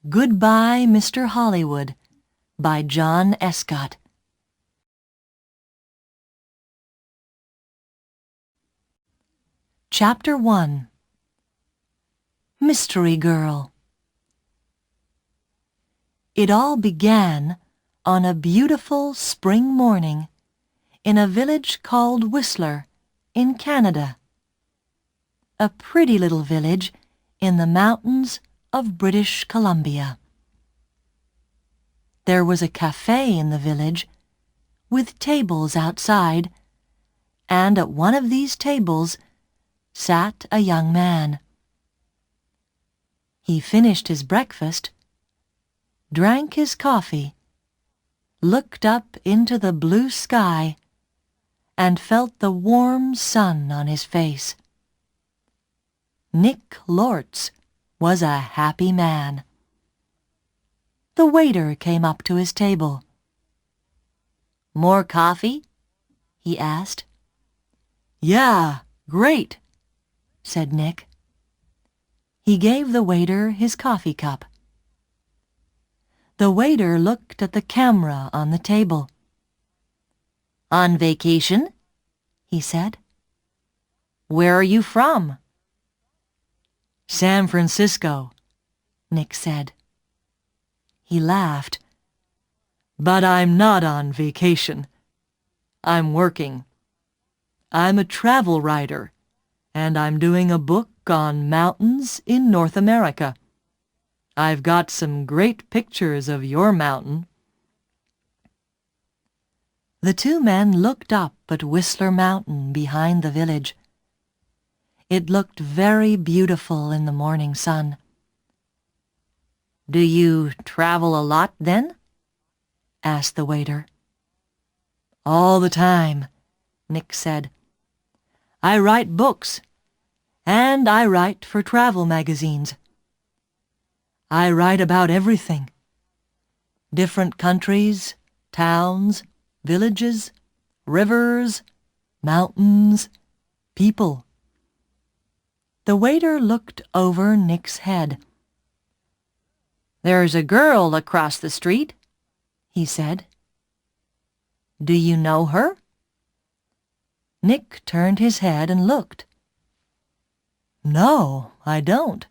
Goodbye, Mr. Hollywood by John Escott. Chapter 1. Mystery Girl. It all began on a beautiful spring morning in a village called Whistler in Canada. A pretty little village in the mountains of British Columbia. There was a cafe in the village with tables outside, and at one of these tables sat a young man. He finished his breakfast, drank his coffee, looked up into the blue sky, and felt the warm sun on his face. Nick Lortz was a happy man. The waiter came up to his table. "More coffee?" he asked. "Yeah, great," said Nick. He gave the waiter his coffee cup. The waiter looked at the camera on the table. "On vacation?" he said. "Where are you from?" "San Francisco," Nick said. He laughed. "But I'm not on vacation. I'm working. I'm a travel writer, and I'm doing a book on mountains in North America. I've got some great pictures of your mountain." The two men looked up at Whistler Mountain behind the village. It looked very beautiful in the morning sun. "Do you travel a lot, then?" asked the waiter. "All the time," Nick said. "I write books, and I write for travel magazines. I write about everything. Different countries, towns, villages, rivers, mountains, people." The waiter looked over Nick's head. "There's a girl across the street," he said. "Do you know her?" Nick turned his head and looked. "No, I don't."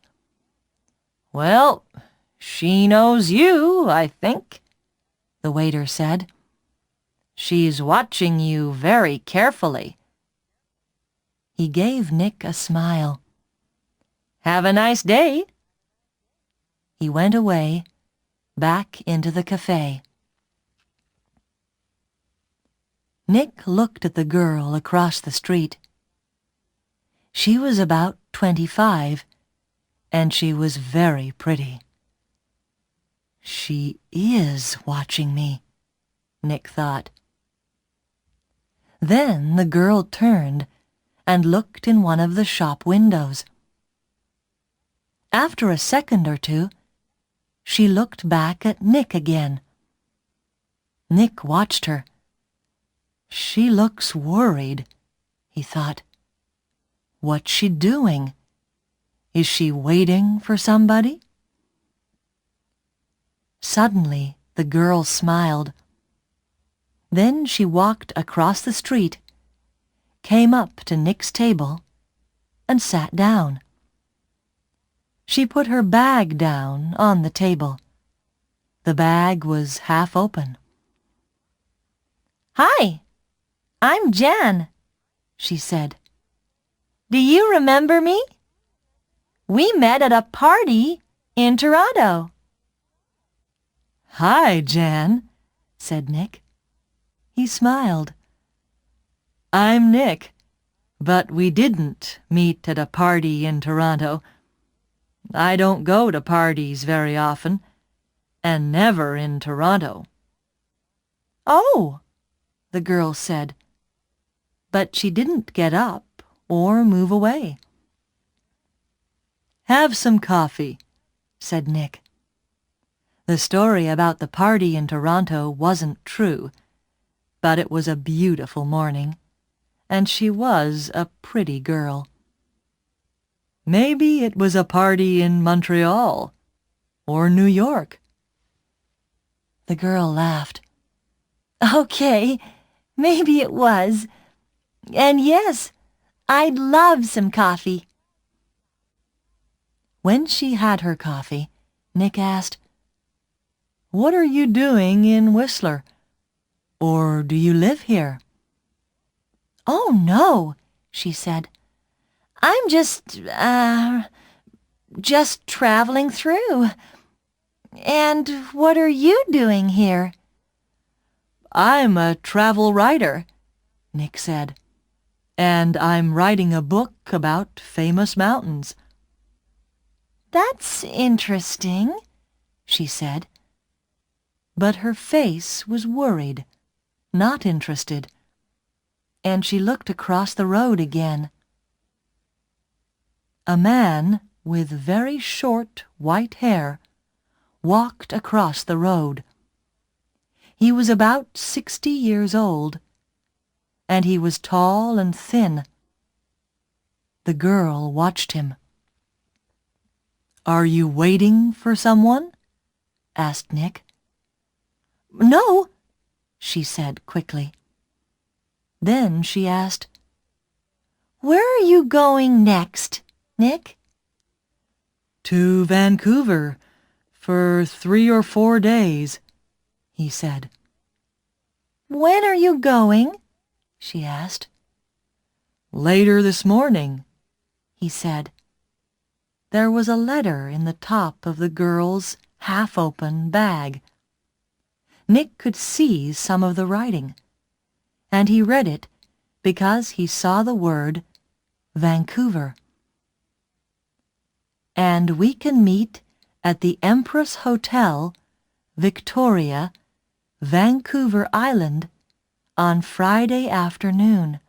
"Well, she knows you, I think," the waiter said. "She's watching you very carefully." He gave Nick a smile. "Have a nice day." He went away, back into the cafe. Nick looked at the girl across the street. She was about 25, and she was very pretty. "She is watching me," Nick thought. Then the girl turned and looked in one of the shop windows. After a second or two, she looked back at Nick again. Nick watched her. "She looks worried," he thought. "What's she doing? Is she waiting for somebody?" Suddenly, the girl smiled. Then she walked across the street, came up to Nick's table, and sat down. She put her bag down on the table. The bag was half open. "Hi, I'm Jan," she said. "Do you remember me? We met at a party in Toronto." "Hi, Jan," said Nick. He smiled. "I'm Nick, but we didn't meet at a party in Toronto. I don't go to parties very often, and never in Toronto." "Oh," the girl said, but she didn't get up or move away. "Have some coffee," said Nick. The story about the party in Toronto wasn't true, but it was a beautiful morning, and she was a pretty girl. "Maybe it was a party in Montreal," or New York?" The girl laughed. "Okay, maybe it was. And yes, I'd love some coffee." When she had her coffee, Nick asked, "What are you doing in Whistler? Or do you live here?" "Oh, no," she said. "I'm just traveling through. And what are you doing here?" "I'm a travel writer," Nick said, "and I'm writing a book about famous mountains." "That's interesting," she said. But her face was worried, not interested, and she looked across the road again. A man with very short white hair walked across the road. He was about 60 years old, and he was tall and thin. The girl watched him. "Are you waiting for someone?" asked Nick. "No," she said quickly. Then she asked, "Where are you going next, Nick?" "To Vancouver for 3 or 4 days," he said. "When are you going?" she asked. "Later this morning," he said. There was a letter in the top of the girl's half-open bag. Nick could see some of the writing, and he read it because he saw the word Vancouver. "And we can meet at the Empress Hotel, Victoria, Vancouver Island, on Friday afternoon."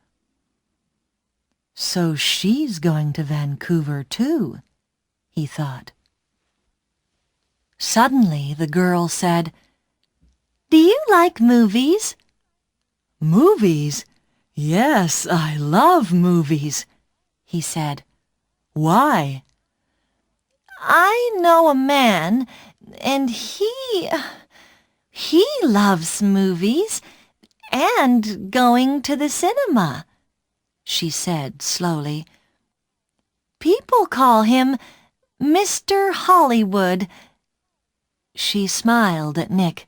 So she's going to Vancouver too, he thought. Suddenly the girl said, "Do you like movies?" "Movies? Yes, I love movies," he said. "Why?" "I know a man, and he loves movies and going to the cinema," she said slowly. "People call him Mr. Hollywood." She smiled at Nick.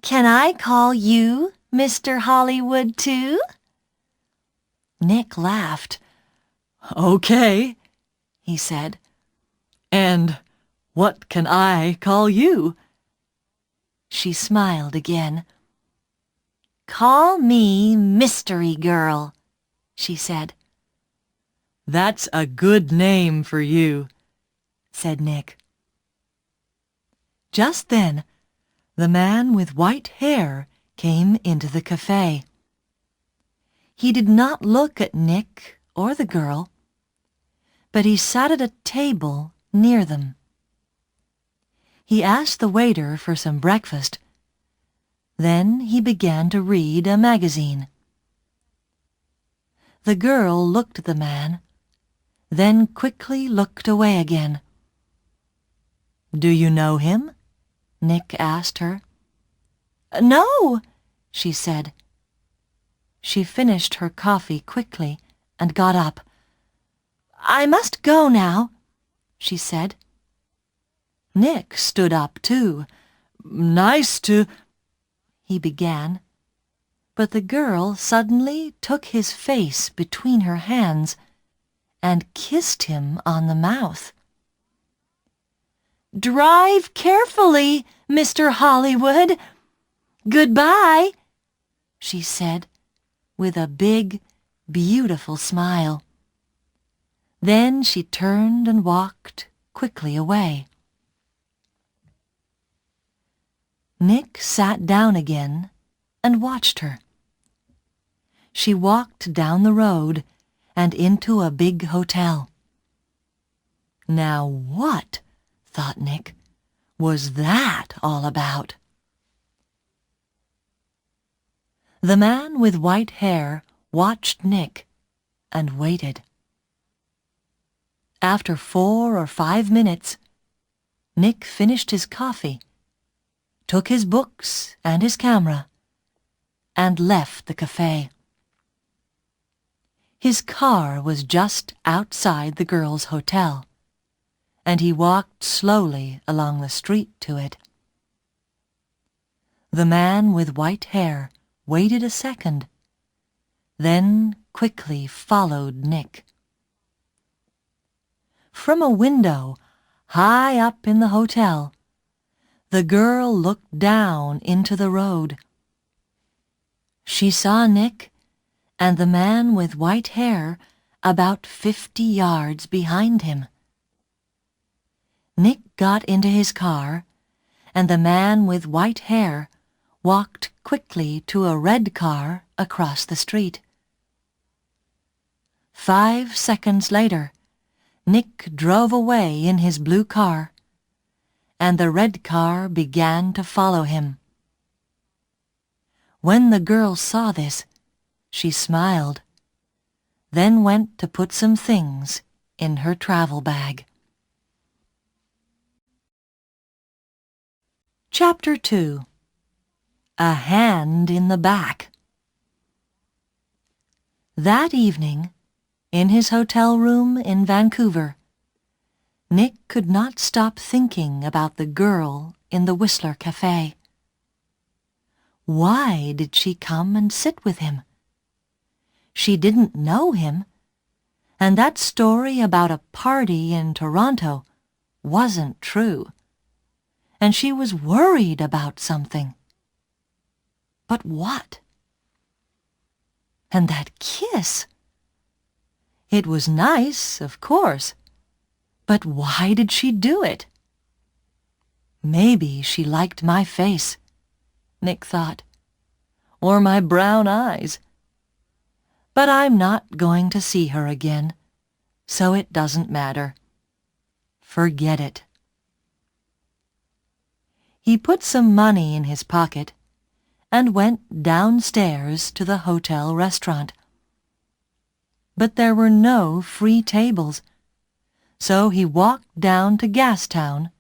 "Can I call you Mr. Hollywood too?" Nick laughed. "Okay," he said. "And what can I call you?" She smiled again. "Call me Mystery Girl," she said. "That's a good name for you," said Nick. Just then, the man with white hair came into the cafe. He did not look at Nick or the girl, but he sat at a table near them. He asked the waiter for some breakfast. Then he began to read a magazine. The girl looked at the man, then quickly looked away again. "Do you know him?" Nick asked her. "No," she said. She finished her coffee quickly and got up. "I must go now," she said. Nick stood up too. "Nice to—" he began, but the girl suddenly took his face between her hands and kissed him on the mouth. "Drive carefully, Mr. Hollywood. Goodbye," she said with a big, beautiful smile. Then she turned and walked quickly away. Nick sat down again and watched her. She walked down the road and into a big hotel. Now what, thought Nick, was that all about? The man with white hair watched Nick and waited. After 4 or 5 minutes, Nick finished his coffee, took his books and his camera, and left the cafe. His car was just outside the girls' hotel, and he walked slowly along the street to it. The man with white hair waited a second, then quickly followed Nick. From a window high up in the hotel, the girl looked down into the road. She saw Nick and the man with white hair about 50 yards behind him. Nick got into his car, and the man with white hair walked quickly to a red car across the street. 5 seconds later, Nick drove away in his blue car, and the red car began to follow him. When the girl saw this, she smiled, then went to put some things in her travel bag. Chapter 2. A Hand in the Back. That evening, in his hotel room in Vancouver, Nick could not stop thinking about the girl in the Whistler Cafe. Why did she come and sit with him? She didn't know him, and that story about a party in Toronto wasn't true, and she was worried about something. But what? And that kiss! It was nice, of course, but why did she do it? Maybe she liked my face, Nick thought, or my brown eyes. But I'm not going to see her again, so it doesn't matter. Forget it. He put some money in his pocket and went downstairs to the hotel restaurant. But there were no free tables, so he walked down to Gastown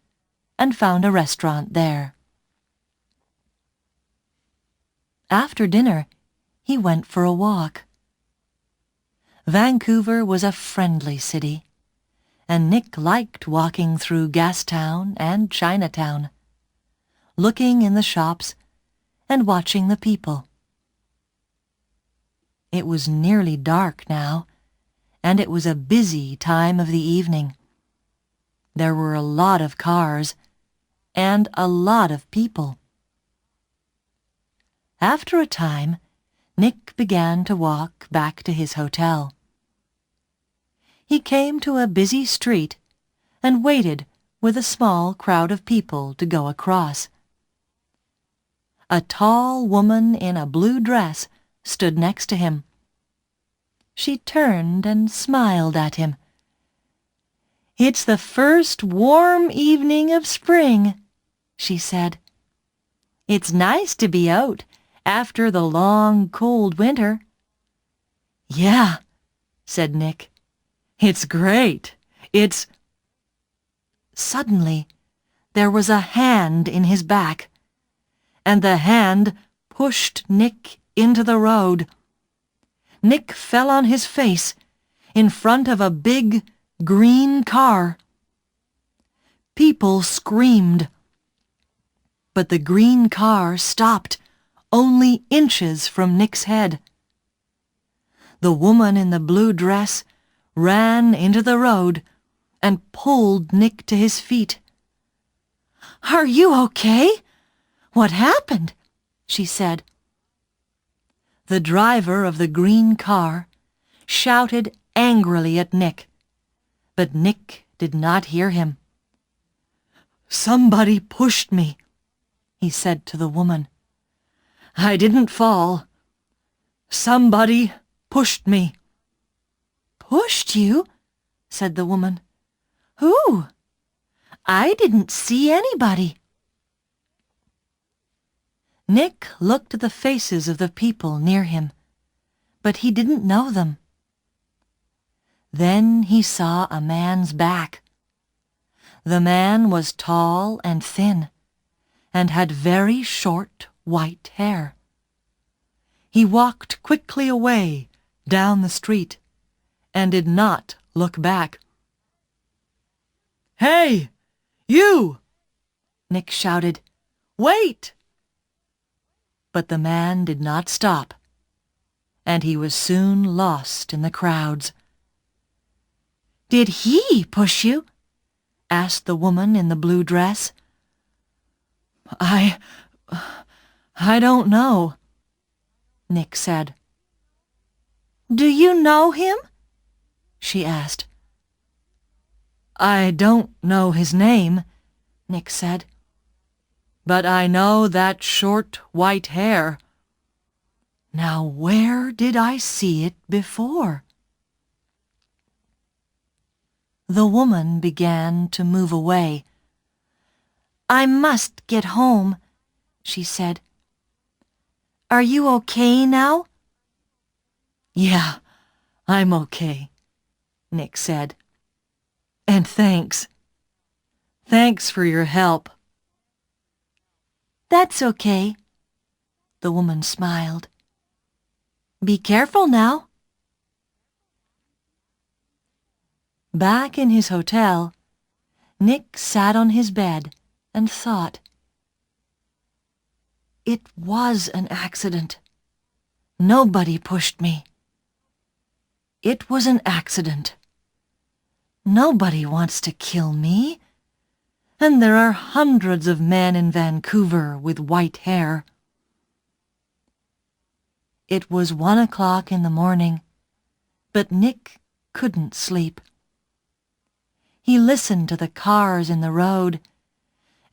and found a restaurant there. After dinner, he went for a walk. Vancouver was a friendly city, and Nick liked walking through Gastown and Chinatown, looking in the shops and watching the people. It was nearly dark now, and it was a busy time of the evening. There were a lot of cars and a lot of people. After a time, Nick began to walk back to his hotel. He came to a busy street and waited with a small crowd of people to go across. A tall woman in a blue dress stood next to him. She turned and smiled at him. "It's the first warm evening of spring," she said. "It's nice to be out after the long, cold winter." "Yeah," said Nick. "It's great. It's—" Suddenly, there was a hand in his back, and the hand pushed Nick into the road. Nick fell on his face in front of a big, green car. People screamed, but the green car stopped only inches from Nick's head. The woman in the blue dress ran into the road and pulled Nick to his feet. "Are you okay? What happened?" she said. The driver of the green car shouted angrily at Nick, but Nick did not hear him. "Somebody pushed me," he said to the woman. "I didn't fall. Somebody pushed me." "Pushed you?" said the woman. "Who? I didn't see anybody." Nick looked at the faces of the people near him, but he didn't know them. Then he saw a man's back. The man was tall and thin, and had very short white hair. He walked quickly away down the street, and did not look back. "Hey, you!" Nick shouted. "Wait!" But the man did not stop, and he was soon lost in the crowds. "Did he push you?" asked the woman in the blue dress. I don't know," Nick said. "Do you know him?" she asked. "I don't know his name," Nick said. "But I know that short white hair. Now where did I see it before?" The woman began to move away. "I must get home," she said. "Are you okay now?" "Yeah, I'm okay," Nick said. "And thanks. Thanks for your help." "That's okay," the woman smiled. "Be careful now." Back in his hotel, Nick sat on his bed and thought. It was an accident. Nobody pushed me. It was an accident. Nobody wants to kill me. And there are hundreds of men in Vancouver with white hair. It was 1 o'clock in the morning, but Nick couldn't sleep. He listened to the cars in the road,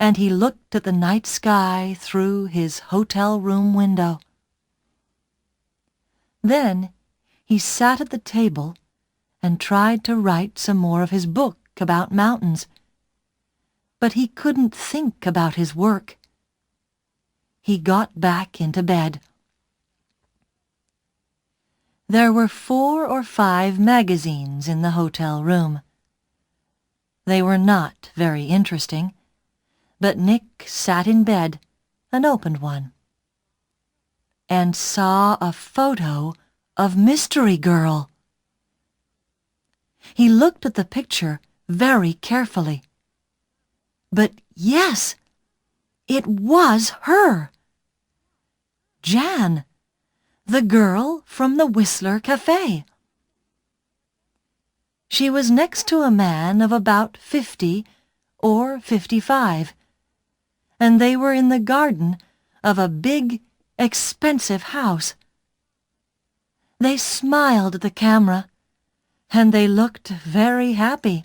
and he looked at the night sky through his hotel room window. Then he sat at the table and tried to write some more of his book about mountains. But he couldn't think about his work. He got back into bed. There were 4 or 5 magazines in the hotel room. They were not very interesting, but Nick sat in bed and opened one, and saw a photo of Mystery Girl. He looked at the picture very carefully. But yes, it was her. Jan, the girl from the Whistler Cafe. She was next to a man of about 50 or 55, and they were in the garden of a big, expensive house. They smiled at the camera, and they looked very happy.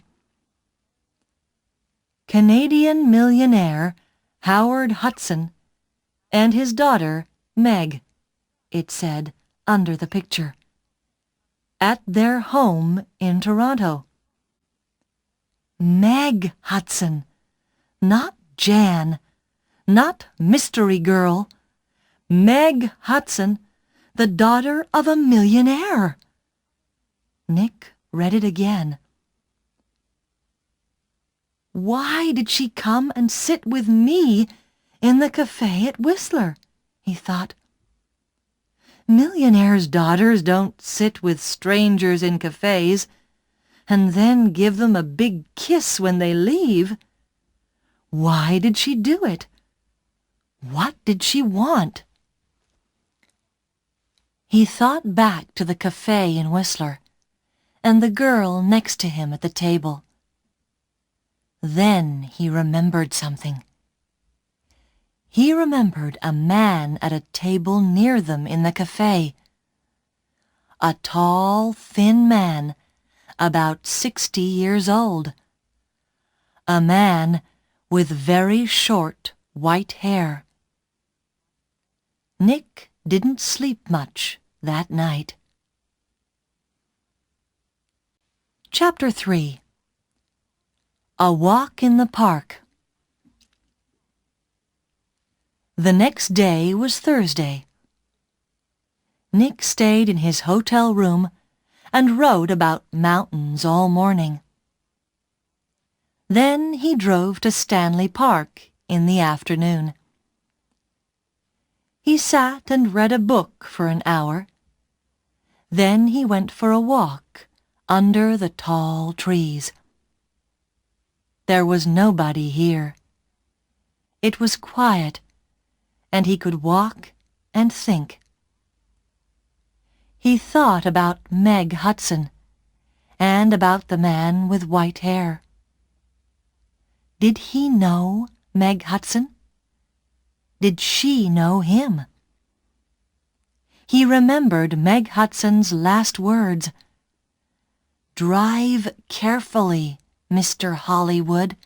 Canadian millionaire Howard Hudson and his daughter Meg, it said under the picture, at their home in Toronto. Meg Hudson, not Jan, not Mystery Girl. Meg Hudson, the daughter of a millionaire. Nick read it again. Why did she come and sit with me in the cafe at Whistler? He thought. Millionaires' daughters don't sit with strangers in cafes and then give them a big kiss when they leave. Why did she do it? What did she want? He thought back to the cafe in Whistler and the girl next to him at the table. Then he remembered something. He remembered a man at a table near them in the cafe. A tall, thin man, about 60 years old. A man with very short white hair. Nick didn't sleep much that night. Chapter 3. A walk in the park. The next day was Thursday. Nick stayed in his hotel room and wrote about mountains all morning. Then he drove to Stanley Park in the afternoon. He sat and read a book for an hour. Then he went for a walk under the tall trees. There was nobody here. It was quiet, and he could walk and think. He thought about Meg Hudson and about the man with white hair. Did he know Meg Hudson? Did she know him? He remembered Meg Hudson's last words. "Drive carefully, Mr. Hollywood."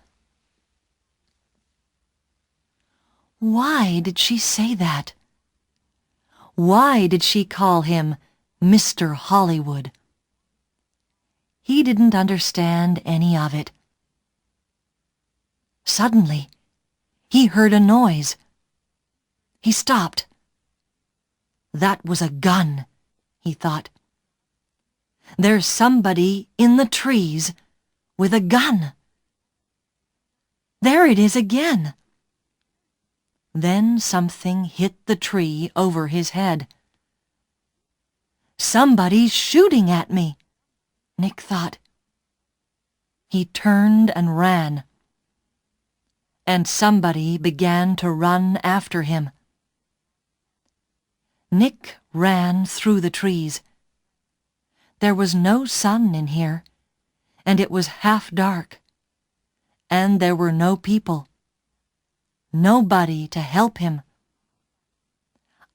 Why did she say that? Why did she call him Mr. Hollywood? He didn't understand any of it. Suddenly, he heard a noise. He stopped. That was a gun, he thought. There's somebody in the trees with a gun. There it is again. Then something hit the tree over his head. Somebody's shooting at me, Nick thought. He turned and ran. And somebody began to run after him. Nick ran through the trees. There was no sun in here, and it was half dark. And there were no people. Nobody to help him.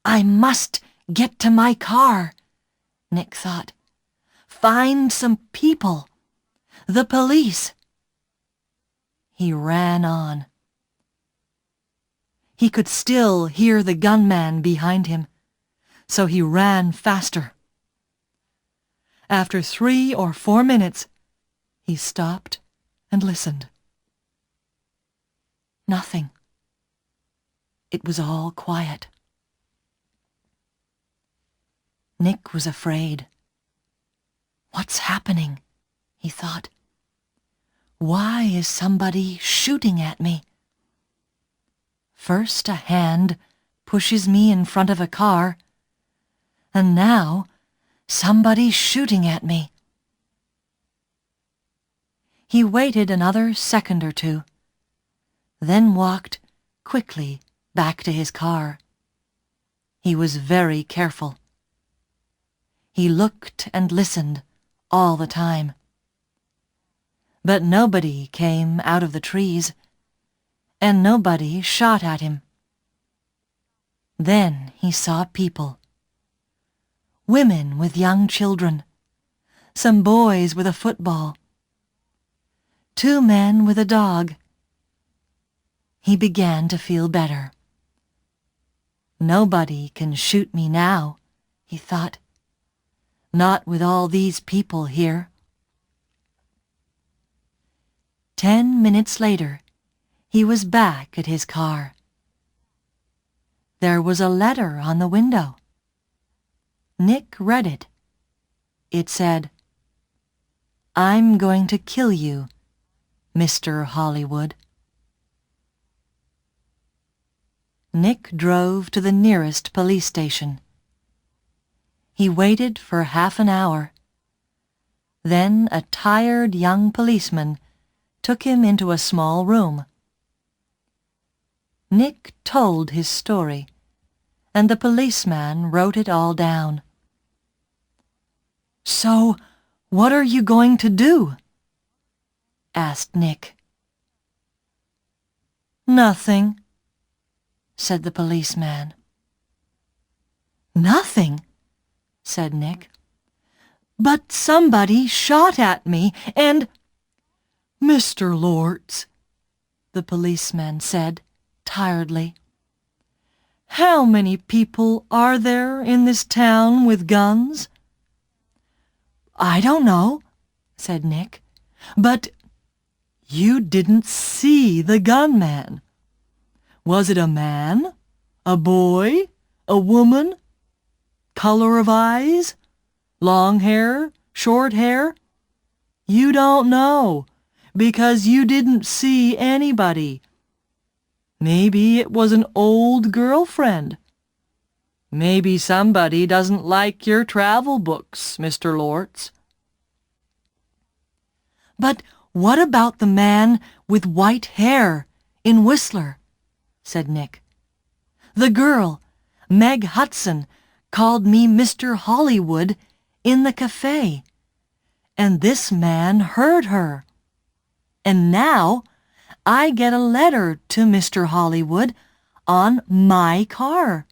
I must get to my car, Nick thought. Find some people. The police. He ran on. He could still hear the gunman behind him, so he ran faster. After 3 or 4 minutes, he stopped and listened. Nothing. It was all quiet. Nick was afraid. What's happening? He thought. Why is somebody shooting at me? First a hand pushes me in front of a car, and now somebody's shooting at me. He waited another second or two, then walked quickly back to his car. He was very careful. He looked and listened all the time. But nobody came out of the trees, and nobody shot at him. Then he saw people. Women with young children, some boys with a football, 2 men with a dog. He began to feel better. Nobody can shoot me now, he thought. Not with all these people here. 10 minutes later, he was back at his car. There was a letter on the window. Nick read it. It said, "I'm going to kill you, Mr. Hollywood." Nick drove to the nearest police station. He waited for half an hour. Then a tired young policeman took him into a small room. Nick told his story, and the policeman wrote it all down. "So, what are you going to do?" asked Nick. "Nothing," said the policeman. "Nothing?" said Nick. "But somebody shot at me and—" "Mr. Lortz," the policeman said tiredly, "how many people are there in this town with guns?" "I don't know," said Nick, "but you didn't see the gunman. Was it a man, a boy, a woman? Color of eyes? Long hair, short hair? You don't know, because you didn't see anybody. Maybe it was an old girlfriend. Maybe somebody doesn't like your travel books, Mr. Lortz. But what about the man with white hair in Whistler? Said Nick. The girl, Meg Hudson, called me Mr. Hollywood in the cafe, and this man heard her. And now I get a letter to Mr. Hollywood on my car.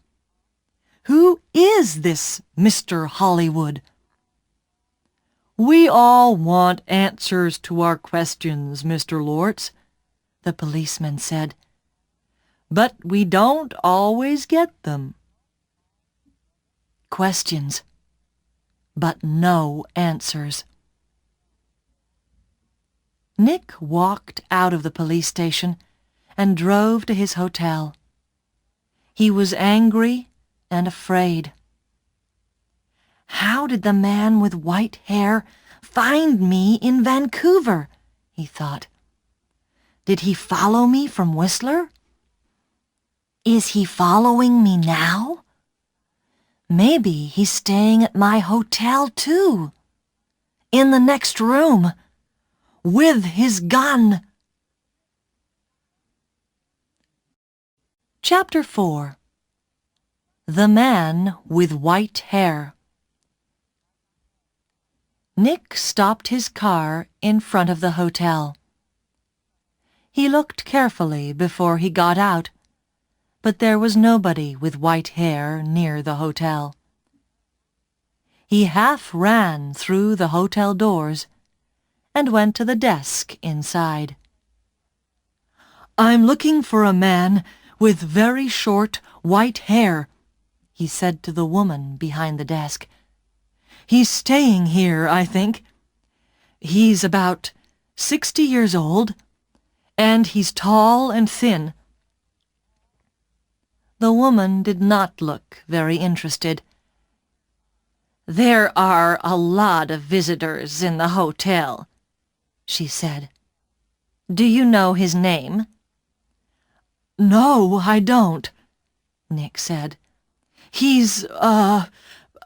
Who is this Mr. Hollywood? We all want answers to our questions, Mr. Lortz, the policeman said. But we don't always get them. Questions, but no answers. Nick walked out of the police station and drove to his hotel. He was angry and afraid. How did the man with white hair find me in Vancouver? He thought. Did he follow me from Whistler? Is he following me now? Maybe he's staying at my hotel too. In the next room. With his gun. Chapter 4. The Man with White Hair. Nick stopped his car in front of the hotel. He looked carefully before he got out, but there was nobody with white hair near the hotel. He half ran through the hotel doors and went to the desk inside. I'm looking for a man with very short white hair, he said to the woman behind the desk. He's staying here, I think. He's about 60 years old, and he's tall and thin. The woman did not look very interested. There are a lot of visitors in the hotel, she said. Do you know his name? No, I don't, Nick said. He's,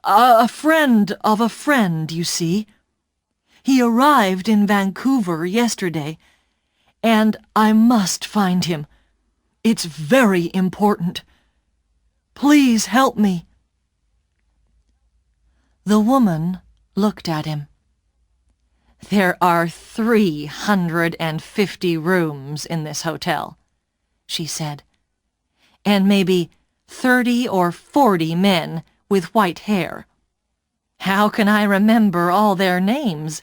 a friend of a friend, you see. He arrived in Vancouver yesterday, and I must find him. It's very important. Please help me. The woman looked at him. There are 350 rooms in this hotel, she said, and maybe 30 or 40 men with white hair. How can I remember all their names?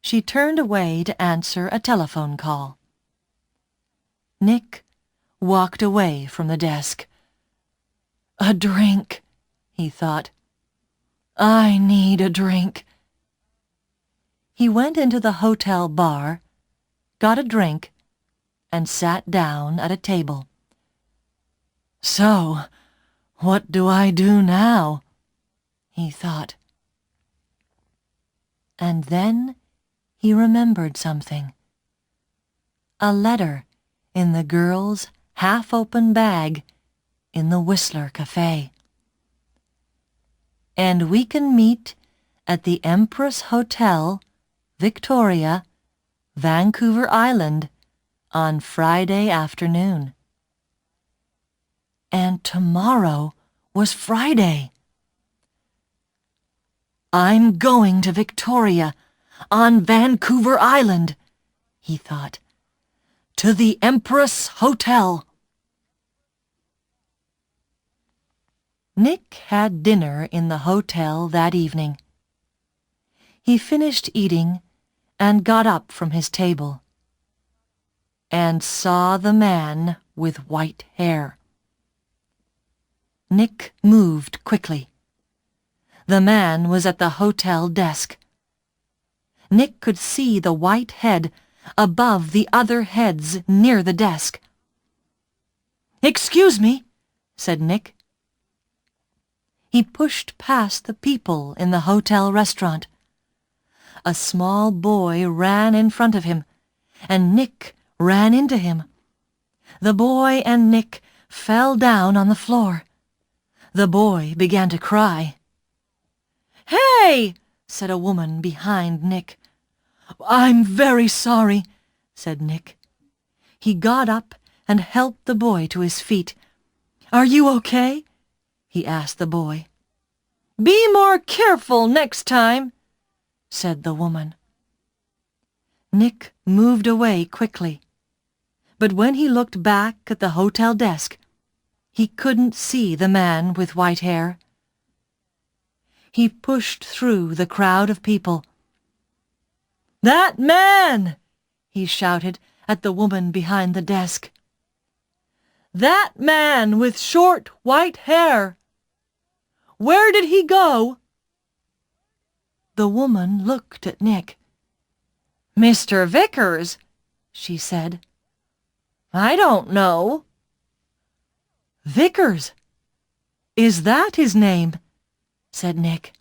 She turned away to answer a telephone call. Nick walked away from the desk. A drink, he thought. I need a drink. He went into the hotel bar, got a drink, and sat down at a table. So, what do I do now? He thought. And then he remembered something. A letter in the girl's half-open bag in the Whistler Cafe. And we can meet at the Empress Hotel, Victoria, Vancouver Island, on Friday afternoon. And tomorrow was Friday. I'm going to Victoria, on Vancouver Island, he thought. To the Empress Hotel. Nick had dinner in the hotel that evening. He finished eating and got up from his table and saw the man with white hair. Nick moved quickly. The man was at the hotel desk. Nick could see the white head above the other heads near the desk. "Excuse me," said Nick. He pushed past the people in the hotel restaurant. a small boy ran in front of him, and Nick ran into him. The boy and Nick fell down on the floor. The boy began to cry. "Hey!" said a woman behind Nick. "I'm very sorry," said Nick. He got up and helped the boy to his feet. "Are you okay?" he asked the boy. "Be more careful next time," said the woman. Nick moved away quickly, but when he looked back at the hotel desk, he couldn't see the man with white hair. He pushed through the crowd of people. "That man!" he shouted at the woman behind the desk. "That man with short white hair! Where did he go?" The woman looked at Nick. "Mr. Vickers," she said. "I don't know." "Vickers? Is that his name?" said Nick.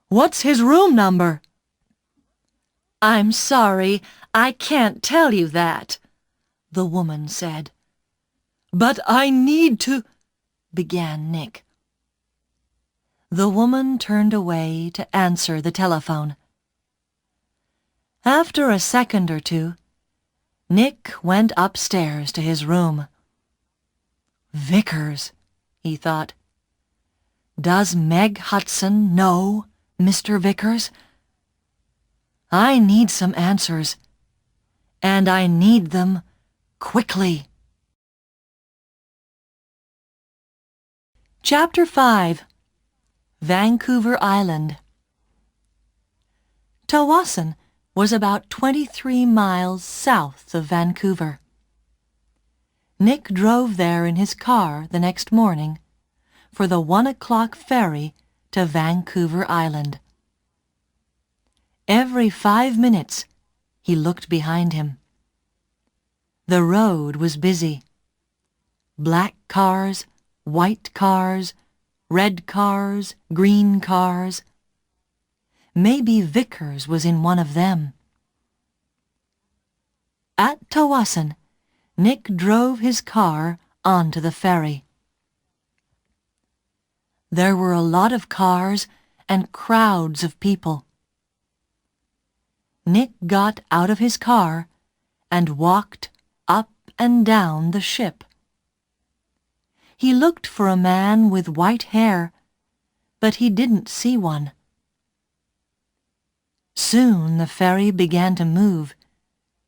"What's his room number?" "I'm sorry, I can't tell you that," the woman said. "But I need to—" began Nick. The woman turned away to answer the telephone. After a second or two, Nick went upstairs to his room. "Vickers," he thought. "Does Meg Hudson know Mr. Vickers? I need some answers, and I need them quickly." Chapter 5. Vancouver Island. Tawasin was about 23 miles south of Vancouver. Nick drove there in his car the next morning for the 1 o'clock ferry to Vancouver Island. Every 5 minutes he looked behind him. The road was busy. Black cars, white cars, red cars, green cars. Maybe Vickers was in one of them. At Tawasin, Nick drove his car onto the ferry. There were a lot of cars and crowds of people. Nick got out of his car and walked up and down the ship. He looked for a man with white hair, but he didn't see one. Soon the ferry began to move,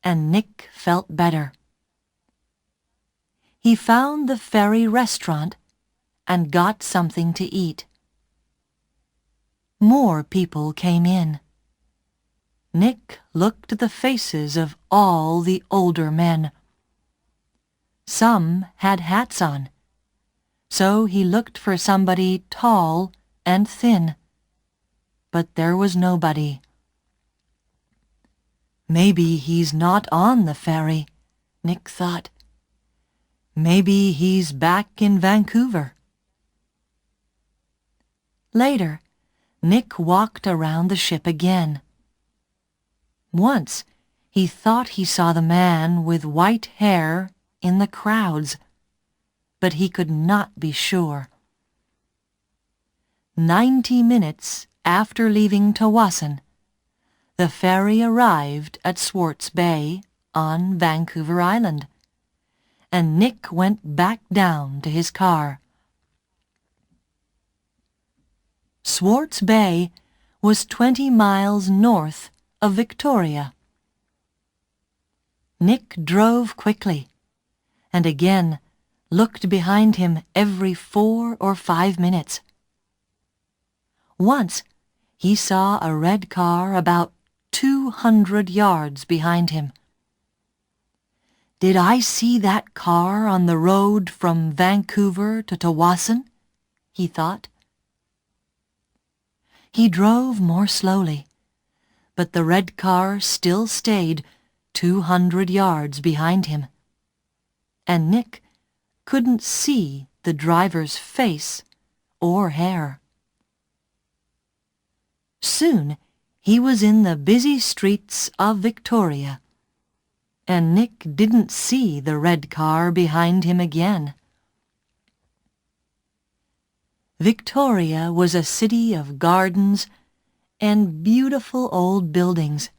and Nick felt better. He found the ferry restaurant and got something to eat. More people came in. Nick looked at the faces of all the older men. Some had hats on, so he looked for somebody tall and thin, but there was nobody. Maybe he's not on the ferry, Nick thought. Maybe he's back in Vancouver. Later, Nick walked around the ship again. Once, he thought he saw the man with white hair in the crowds, but he could not be sure. 90 minutes after leaving Tawasin, the ferry arrived at Swartz Bay on Vancouver Island, and Nick went back down to his car. Swartz Bay was 20 miles north of Victoria. Nick drove quickly, and again looked behind him every 4 or 5 minutes. Once he saw a red car about 200 yards behind him. "Did I see that car on the road from Vancouver to Tawasin?" he thought. He drove more slowly, but the red car still stayed 200 yards behind him, and Nick couldn't see the driver's face or hair. Soon He was in the busy streets of Victoria, and Nick didn't see the red car behind him again. Victoria was a city of gardens and beautiful old buildings.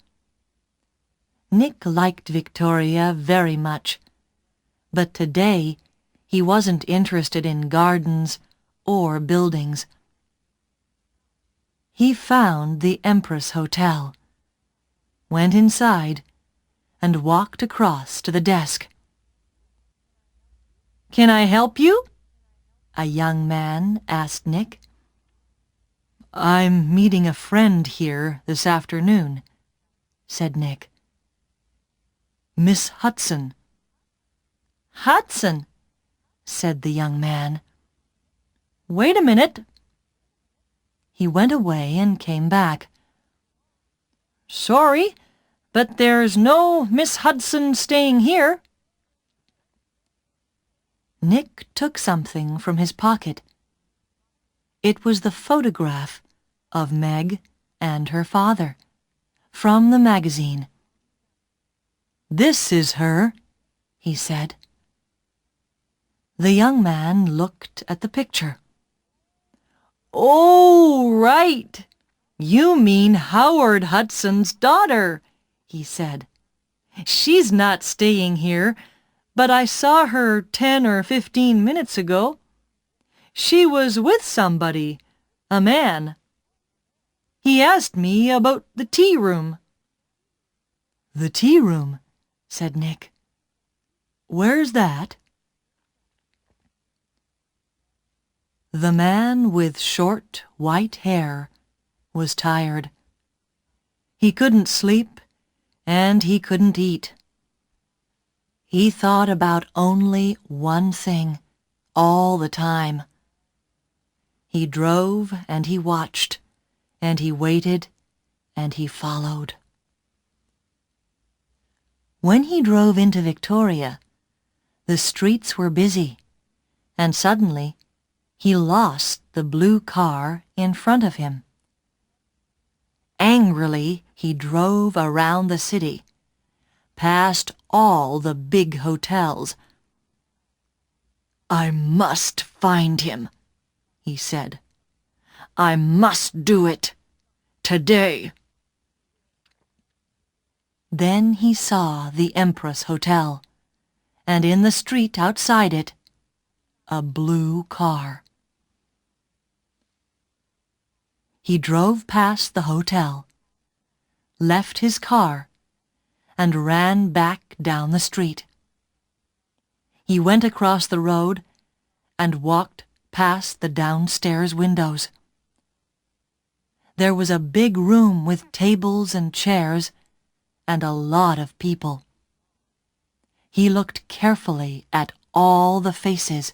Nick liked Victoria very much, but today he wasn't interested in gardens or buildings. He found the Empress Hotel, went inside, and walked across to the desk. "Can I help you?" a young man asked Nick. "I'm meeting a friend here this afternoon," said Nick. "Miss Hudson." "Hudson," said the young man. "Wait a minute." He went away and came back. "Sorry, but there's no Miss Hudson staying here." Nick took something from his pocket. It was the photograph of Meg and her father, from the magazine. "This is her," he said. The young man looked at the picture. "Oh, right! You mean Howard Hudson's daughter," he said. "She's not staying here, but I saw her 10 or 15 minutes ago. She was with somebody, a man. He asked me about the tea room." "The tea room," said Nick. "Where's that?" The man with short white hair was tired. He couldn't sleep and he couldn't eat. He thought about only one thing all the time. He drove and he watched, and he waited and he followed. When he drove into Victoria, the streets were busy, and suddenly he lost the blue car in front of him. Angrily, he drove around the city, past all the big hotels. "I must find him," he said. "I must do it today." Then he saw the Empress Hotel, and in the street outside it, a blue car. He drove past the hotel, left his car, and ran back down the street. He went across the road and walked past the downstairs windows. There was a big room with tables and chairs and a lot of people. He looked carefully at all the faces.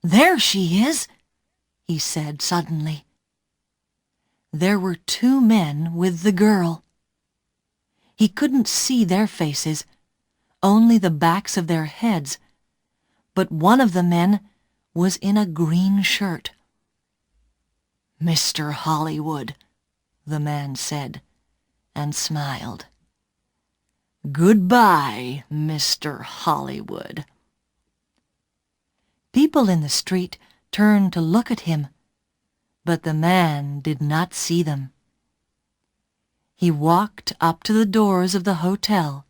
"There she is," he said suddenly. There were 2 men with the girl. He couldn't see their faces, only the backs of their heads, but one of the men was in a green shirt. "Mr. Hollywood," the man said, and smiled. "Goodbye, Mr. Hollywood." People in the street turned to look at him, but the man did not see them. He walked up to the doors of the hotel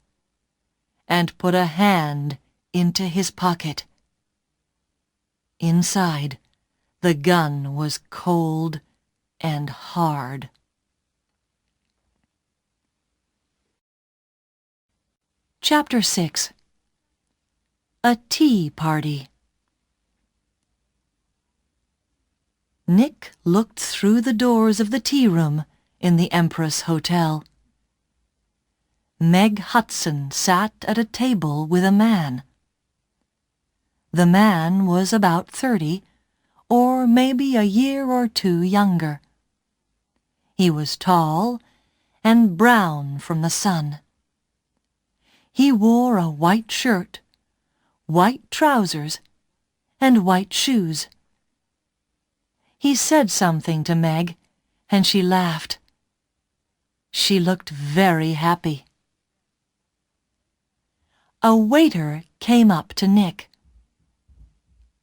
and put a hand into his pocket. Inside, the gun was cold and hard. Chapter 6. A Tea Party. Nick looked through the doors of the tea room in the Empress Hotel. Meg Hudson sat at a table with a man. The man was about 30, or maybe a year or 2 younger. He was tall and brown from the sun. He wore a white shirt, white trousers, and white shoes. He said something to Meg, and she laughed. She looked very happy. A waiter came up to Nick.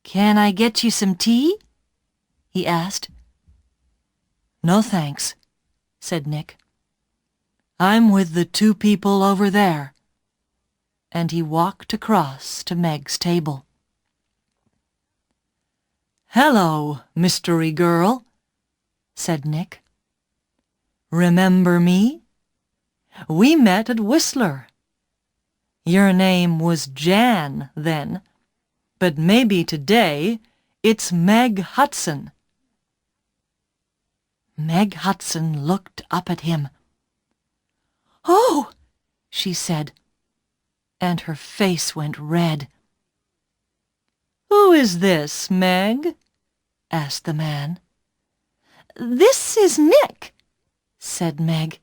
"Can I get you some tea?" he asked. "No, thanks," said Nick. "I'm with the two people over there." And he walked across to Meg's table. "Hello, mystery girl," said Nick. "Remember me? We met at Whistler. Your name was Jan then, but maybe today it's Meg Hudson." Meg Hudson looked up at him. "Oh!" she said, and her face went red. "Who is this, Meg?" asked the man. "This is Nick," said Meg.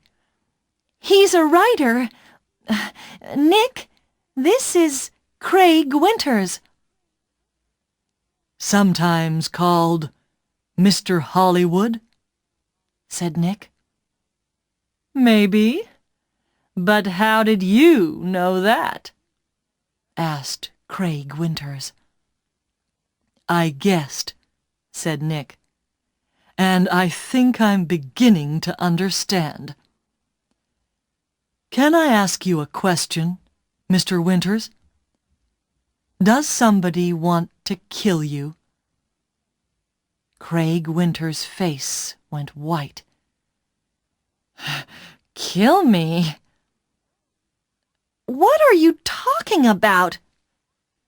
"He's a writer. Nick, this is Craig Winters." "Sometimes called Mr. Hollywood?" said Nick. "Maybe. But how did you know that?" asked Craig Winters. "I guessed," said Nick, "and I think I'm beginning to understand. Can I ask you a question, Mr. Winters? Does somebody want to kill you?" Craig Winters' face went white. "Kill me? What are you talking about?"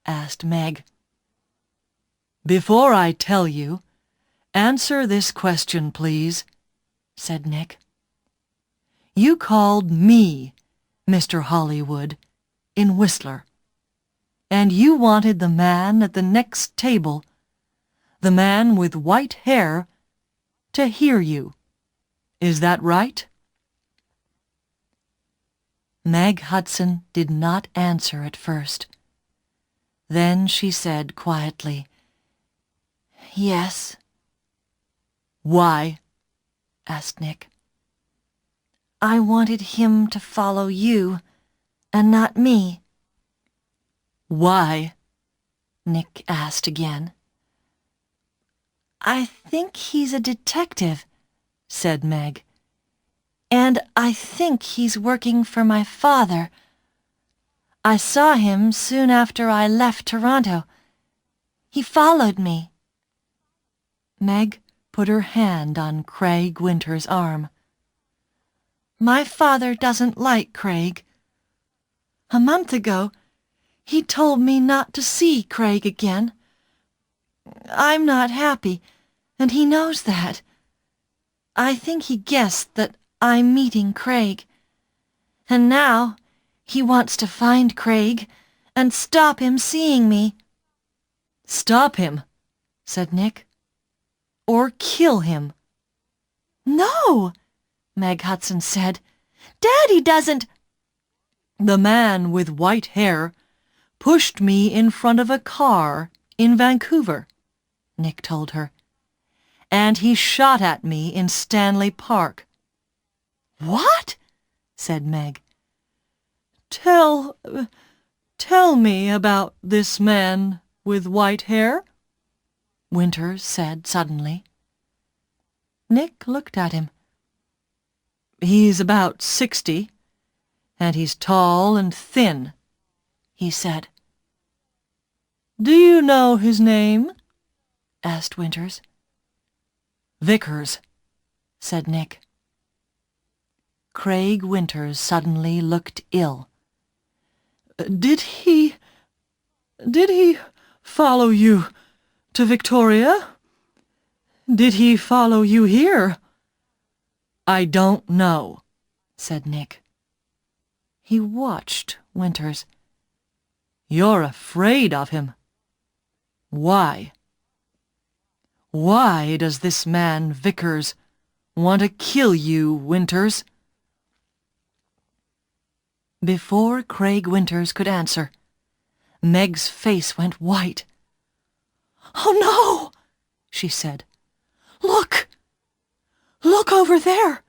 asked Meg. "Before I tell you, answer this question, please," said Nick. "You called me Mr. Hollywood in Whistler, and you wanted the man at the next table, the man with white hair, to hear you. Is that right?" Meg Hudson did not answer at first. Then she said quietly, "Yes." "Why?" asked Nick. "I wanted him to follow you, and not me." "Why?" Nick asked again. "I think he's a detective," said Meg. "And I think he's working for my father. I saw him soon after I left Toronto. He followed me." Meg put her hand on Craig Winters' arm. "My father doesn't like Craig. A month ago, he told me not to see Craig again. I'm not happy, and he knows that. I think he guessed that I'm meeting Craig. And now he wants to find Craig and stop him seeing me." "Stop him," said Nick. "Or kill him." "No," Meg Hudson said. "Daddy doesn't—" "The man with white hair pushed me in front of a car in Vancouver," Nick told her. "And he shot at me in Stanley Park." "What?" said Meg. Tell me about this man with white hair," Winters said suddenly. Nick looked at him. "He's about 60, and he's tall and thin," he said. "Do you know his name?" asked Winters. "Vickers," said Nick. Craig Winters suddenly looked ill. Did he follow you to Victoria? Did he follow you here?" "I don't know," said Nick. He watched Winters. "You're afraid of him. Why? Why does this man Vickers want to kill you, Winters?" Before Craig Winters could answer, Meg's face went white. "Oh, no!" she said. Look over there!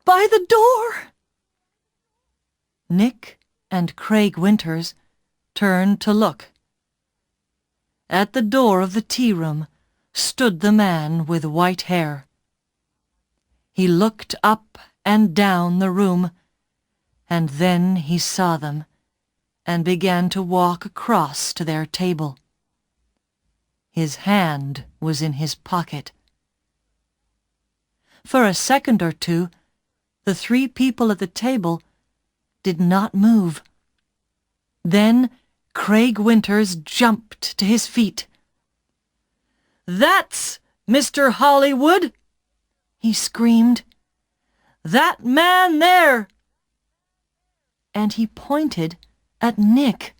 by the door!" Nick and Craig Winters turned to look. At the door of the tea room stood the man with white hair. He looked up and down the room, and then he saw them and began to walk across to their table. His hand was in his pocket. For a second or two, the three people at the table did not move. Then Craig Winters jumped to his feet. "That's Mr. Hollywood!" he screamed. "That man there!" And he pointed at Nick.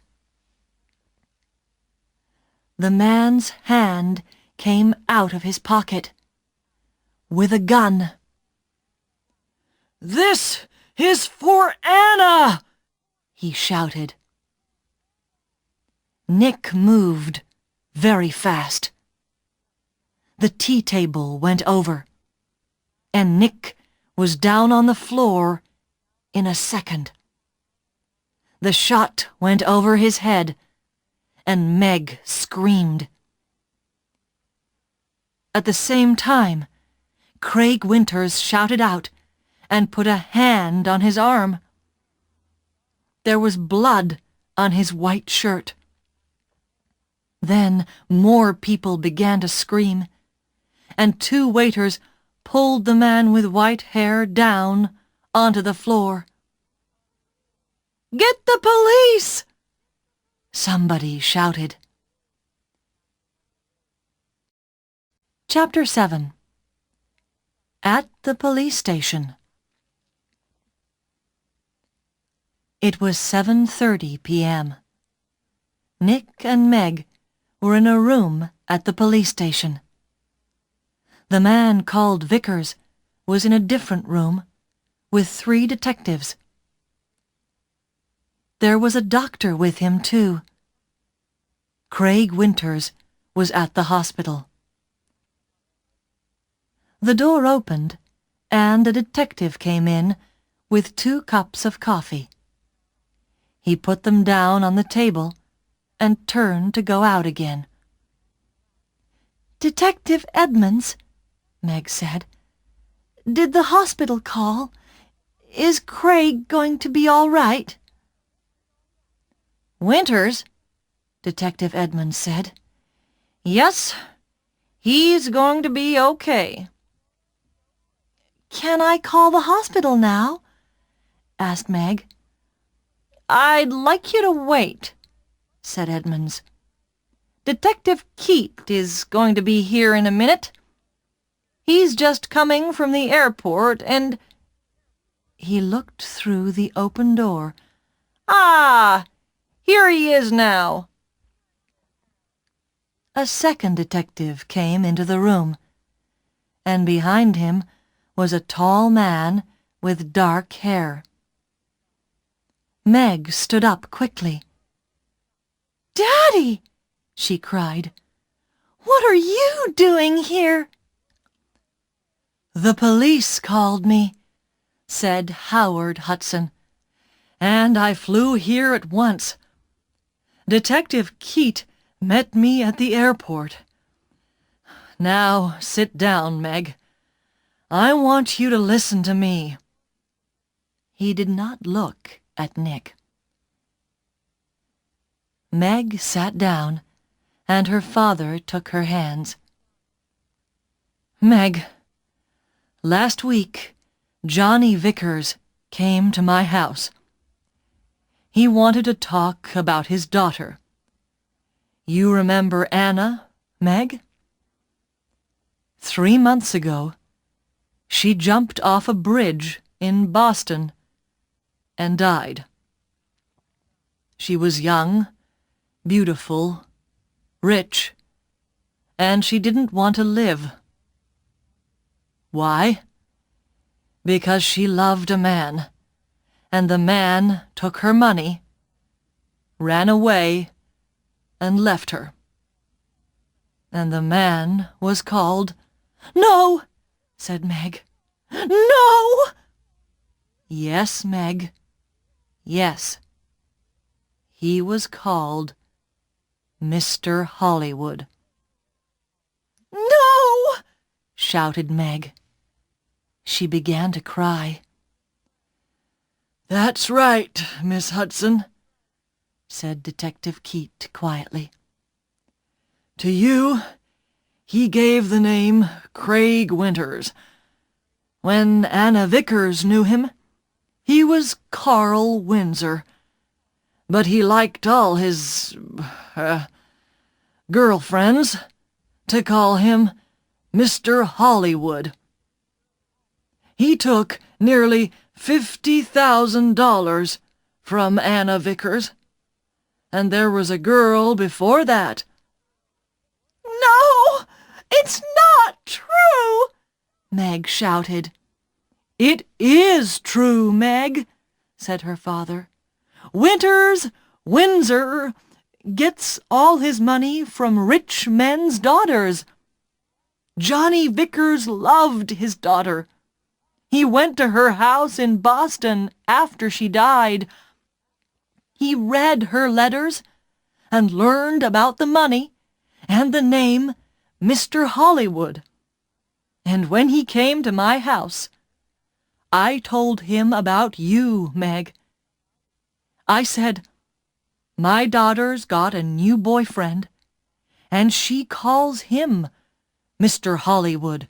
The man's hand came out of his pocket with a gun. "This is for Anna!" he shouted. Nick moved very fast. The tea table went over, and Nick was down on the floor in a second. The shot went over his head, and Meg screamed. At the same time, Craig Winters shouted out and put a hand on his arm. There was blood on his white shirt. Then more people began to scream, and two waiters pulled the man with white hair down onto the floor. "Get the police!" somebody shouted. Chapter 7. At the police station. It was 7:30 p.m. Nick and Meg were in a room at the police station. The man called Vickers was in a different room with 3 detectives. There was a doctor with him, too. Craig Winters was at the hospital. The door opened, and a detective came in with 2 cups of coffee. He put them down on the table and turned to go out again. "Detective Edmonds," Meg said, "did the hospital call? Is Craig going to be all right?" "Winters," Detective Edmonds said. "Yes, he's going to be okay." "Can I call the hospital now?" asked Meg. "I'd like you to wait," said Edmonds. "Detective Keat is going to be here in a minute. He's just coming from the airport and—" He looked through the open door. "Ah, here he is now." A second detective came into the room, and behind him was a tall man with dark hair. Meg stood up quickly. "Daddy!" she cried. "What are you doing here?" "The police called me," said Howard Hudson, "and I flew here at once. Detective Keat met me at the airport. Now sit down, Meg. I want you to listen to me." He did not look at Nick. Meg sat down, and her father took her hands. "Meg, last week Johnny Vickers came to my house. He wanted to talk about his daughter. You remember Anna, Meg? 3 months ago, she jumped off a bridge in Boston and died. She was young, beautiful, rich, and she didn't want to live. Why? Because she loved a man, and the man took her money, ran away, and left her. And the man was called—" "No!" said Meg. "No!" Yes, Meg. Yes. He was called Mr. Hollywood. "No!" shouted Meg. She began to cry. "That's right, Miss Hudson," said Detective Keat quietly. "To you, he gave the name Craig Winters. When Anna Vickers knew him, he was Carl Windsor. But he liked all his girlfriends to call him Mr. Hollywood. He took nearly $50,000 from Anna Vickers, and there was a girl before that." "No, it's not true!" Meg shouted. "It is true, Meg," said her father. Windsor gets all his money from rich men's daughters. Johnny Vickers loved his daughter. He went to her house in Boston after she died. He read her letters and learned about the money and the name Mr. Hollywood. And when he came to my house, I told him about you, Meg. I said, 'My daughter's got a new boyfriend, and she calls him Mr. Hollywood.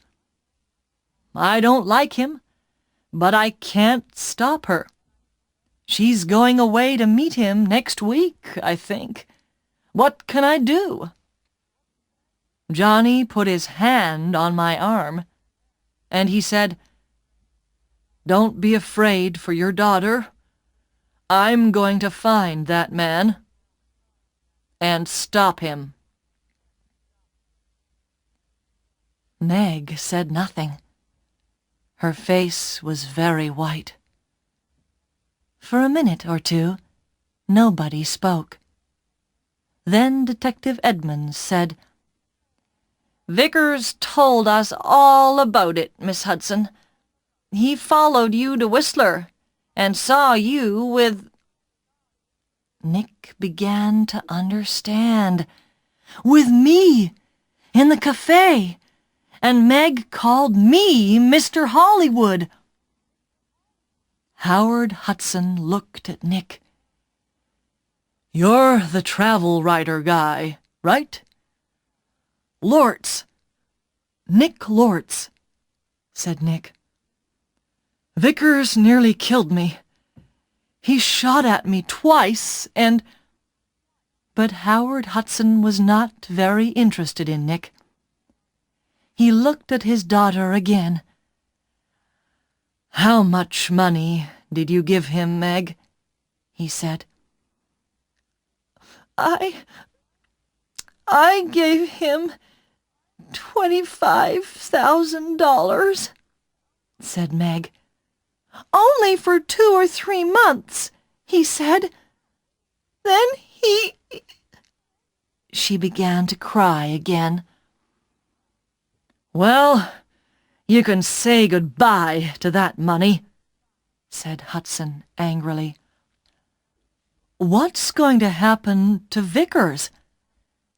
I don't like him, but I can't stop her. She's going away to meet him next week, I think. What can I do?' Johnny put his hand on my arm, and he said, 'Don't be afraid for your daughter. I'm going to find that man and stop him.'" Meg said nothing. Her face was very white. For a minute or two, nobody spoke. Then Detective Edmonds said, "Vickers told us all about it, Miss Hudson. He followed you to Whistler and saw you with—" Nick began to understand. "With me, in the cafe, and Meg called me Mr. Hollywood." Howard Hudson looked at Nick. "You're the travel writer guy, right?" "Lortz. Nick Lortz," said Nick. "Vickers nearly killed me. He shot at me twice and—" But Howard Hudson was not very interested in Nick. He looked at his daughter again. "How much money did you give him, Meg?" he said. I gave him $25,000, said Meg. "Only for 2 or 3 months, he said. Then he—" She began to cry again. "Well, you can say goodbye to that money," said Hudson angrily. "What's going to happen to Vickers?"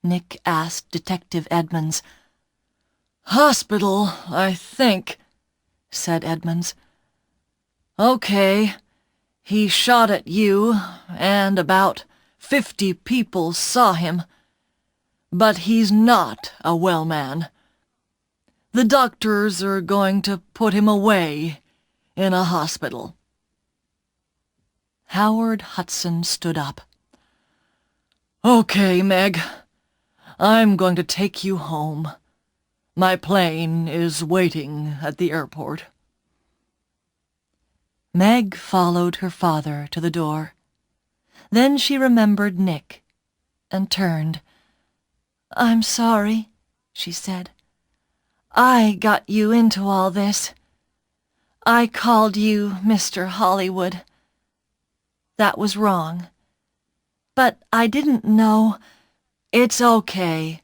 Nick asked Detective Edmonds. "Hospital, I think," said Edmonds. "Okay, he shot at you, and about 50 people saw him. But he's not a well man. The doctors are going to put him away in a hospital." Howard Hudson stood up. "Okay, Meg. I'm going to take you home. My plane is waiting at the airport." Meg followed her father to the door. Then she remembered Nick and turned. "I'm sorry," she said. "I got you into all this. I called you Mr. Hollywood. That was wrong. But I didn't know—" "It's okay,"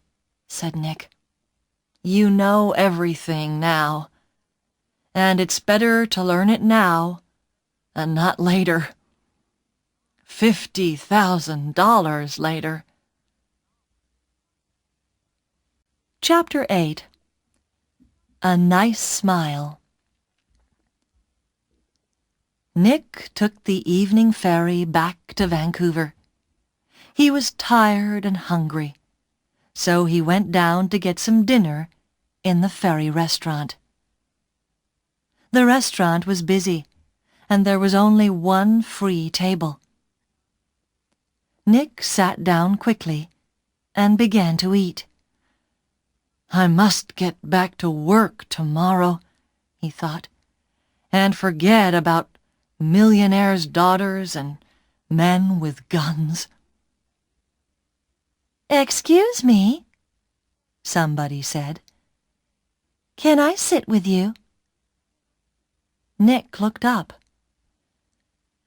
said Nick. "You know everything now, and it's better to learn it now And not later. $50,000 later. Chapter 8. A Nice Smile. Nick took the evening ferry back to Vancouver. He was tired and hungry, so he went down to get some dinner in the ferry restaurant. The restaurant was busy, and there was only one free table. Nick sat down quickly and began to eat. "I must get back to work tomorrow," he thought, "and forget about millionaires' daughters and men with guns." "Excuse me," somebody said. "Can I sit with you?" Nick looked up.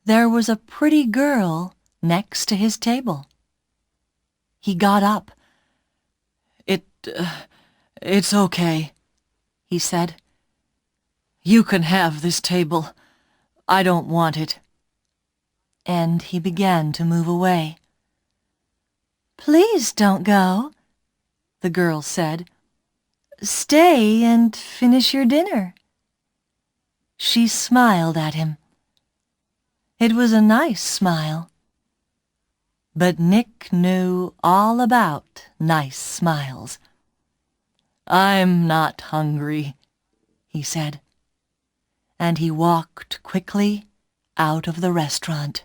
There was a pretty girl next to his table. He got up. It's okay," he said. "You can have this table. I don't want it." And he began to move away. "Please don't go," the girl said. "Stay and finish your dinner." She smiled at him. It was a nice smile. But Nick knew all about nice smiles. "I'm not hungry," he said, and he walked quickly out of the restaurant.